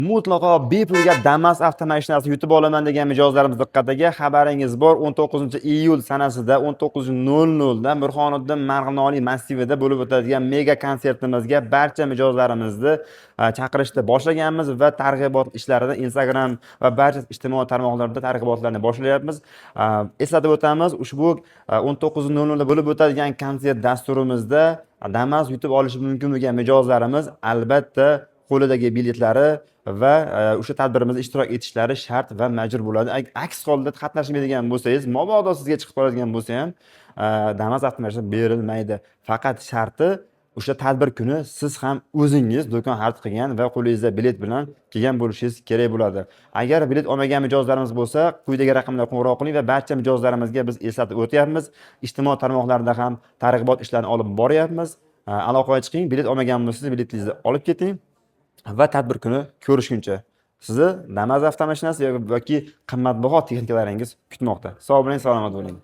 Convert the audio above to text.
Mutlaqo bepulga Damas avtomashinasi yutib olaman degan mijozlarimiz diqqatiga. Xabaringiz bor, 19-iyul sanasida 19:00 da Mirxoniddin Marg'inoniy massivida bo'lib o'tadigan mega konsertimizga barcha mijozlarimizni chaqirishni boshlaganmiz va targ'ibot ishlarini Instagram va barcha ijtimoiy tarmoqlarda targ'ibotlarni boshlayapmiz. Eslatib o'tamiz, ushbu 19:00 da bo'lib o'tadigan konsert dasturimizda Damas yutib olishi mumkin bo'lgan mijozlarimiz albatta qo'lidagi biletlari va o'sha tadbirimizda ishtirok etishlari shart va majbur bo'ladi. Aks holda qatnashmaydigan bo'lsangiz, mabodo sizga chiqib qoladigan bo'lsa ham, Damas avtomashinasi berilmaydi. Faqat sharti o'sha tadbir kuni siz ham o'zingiz do'kon xarid qilgan va qo'lingizda bilet bilan kelgan bo'lishingiz kerak bo'ladi. Agar bilet olmagan mijozlarimiz bo'lsa, quyidagi raqamlarga qo'ng'iroq qiling va barcha mijozlarimizga biz eslatib o'tyapmiz. Ijtimoiy tarmoqlarda ham targ'ibot ishlarini olib boryapmiz. Aloqaga chiqing, bilet olmagan bo'lsangiz biletingizni olib keting. Va tadbir kuni ko'rishguncha sizni Damas avtomashinasi yoki qimmatbaho texnikalaringiz kutmoqda. Sog' bo'ling, salomat bo'ling.